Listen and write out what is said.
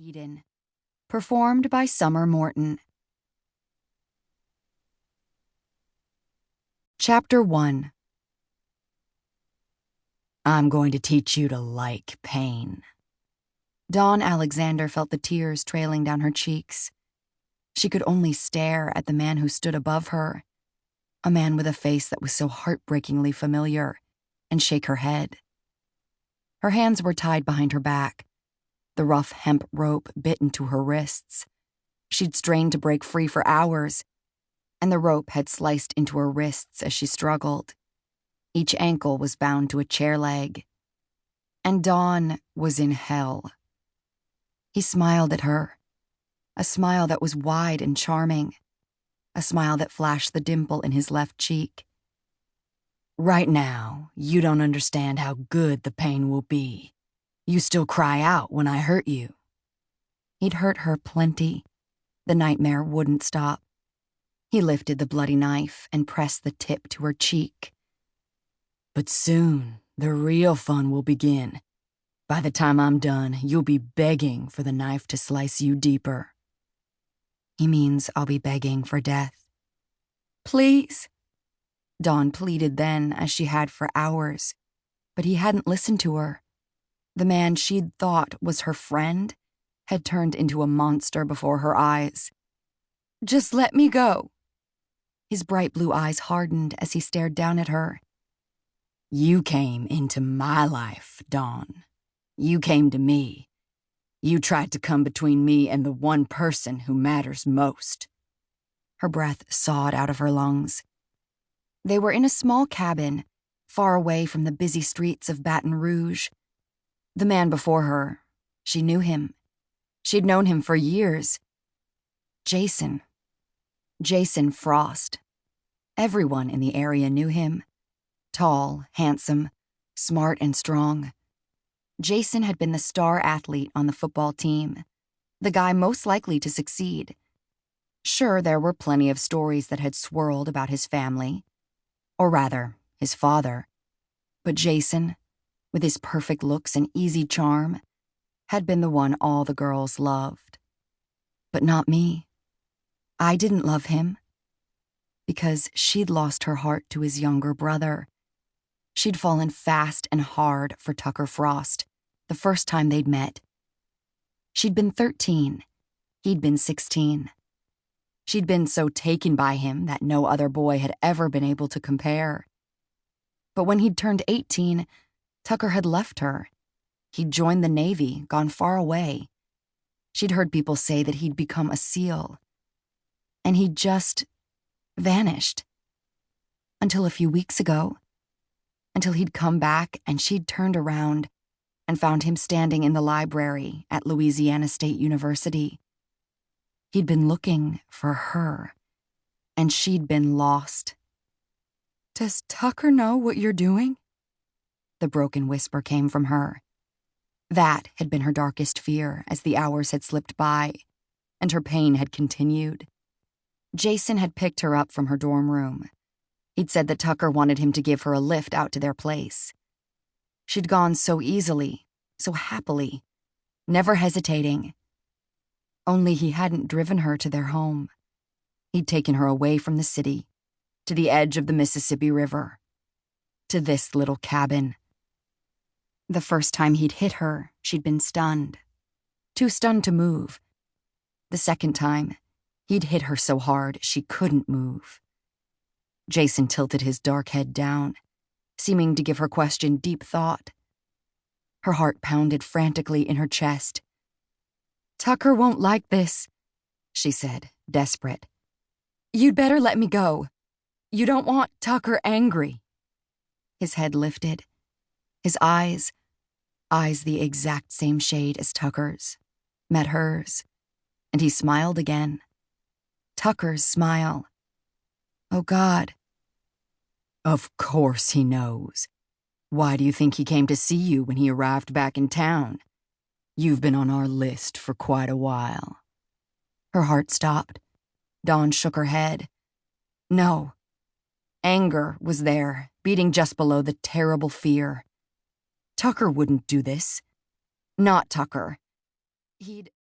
Eden. Performed by Summer Morton. Chapter 1. I'm going to teach you to like pain. Dawn Alexander felt the tears trailing down her cheeks. She could only stare at the man who stood above her, a man with a face that was so heartbreakingly familiar, and shake her head. Her hands were tied behind her back. The rough hemp rope bit into her wrists. She'd strained to break free for hours, and the rope had sliced into her wrists as she struggled. Each ankle was bound to a chair leg. And Dawn was in hell. He smiled at her, a smile that was wide and charming, a smile that flashed the dimple in his left cheek. Right now, you don't understand how good the pain will be. You still cry out when I hurt you. He'd hurt her plenty. The nightmare wouldn't stop. He lifted the bloody knife and pressed the tip to her cheek. But soon, the real fun will begin. By the time I'm done, you'll be begging for the knife to slice you deeper. He means I'll be begging for death. Please, Dawn pleaded then as she had for hours, but he hadn't listened to her. The man she'd thought was her friend had turned into a monster before her eyes. Just let me go. His bright blue eyes hardened as he stared down at her. You came into my life, Dawn. You came to me. You tried to come between me and the one person who matters most. Her breath sawed out of her lungs. They were in a small cabin, far away from the busy streets of Baton Rouge. The man before her, she knew him. She'd known him for years. Jason Frost. Everyone in the area knew him. Tall, handsome, smart and strong. Jason had been the star athlete on the football team, the guy most likely to succeed. Sure, there were plenty of stories that had swirled about his family, or rather, his father. But Jason, with his perfect looks and easy charm, had been the one all the girls loved. But not me. I didn't love him. Because she'd lost her heart to his younger brother. She'd fallen fast and hard for Tucker Frost the first time they'd met. She'd been 13. He'd been 16. She'd been so taken by him that no other boy had ever been able to compare. But when he'd turned 18, Tucker had left her. He'd joined the Navy, gone far away. She'd heard people say that he'd become a SEAL. And he'd just vanished. Until a few weeks ago. Until he'd come back and she'd turned around and found him standing in the library at Louisiana State University. He'd been looking for her, and she'd been lost. Does Tucker know what you're doing? The broken whisper came from her. That had been her darkest fear as the hours had slipped by, and her pain had continued. Jason had picked her up from her dorm room. He'd said that Tucker wanted him to give her a lift out to their place. She'd gone so easily, so happily, never hesitating. Only he hadn't driven her to their home. He'd taken her away from the city, to the edge of the Mississippi River, to this little cabin. The first time he'd hit her, she'd been stunned. Too stunned to move. The second time, he'd hit her so hard she couldn't move. Jason tilted his dark head down, seeming to give her question deep thought. Her heart pounded frantically in her chest. Tucker won't like this, she said, desperate. You'd better let me go. You don't want Tucker angry. His head lifted. His eyes the exact same shade as Tucker's, met hers, and he smiled again. Tucker's smile. Oh, God. Of course he knows. Why do you think he came to see you when he arrived back in town? You've been on our list for quite a while. Her heart stopped. Dawn shook her head. No. Anger was there, beating just below the terrible fear. Tucker wouldn't do this. Not Tucker. He'd...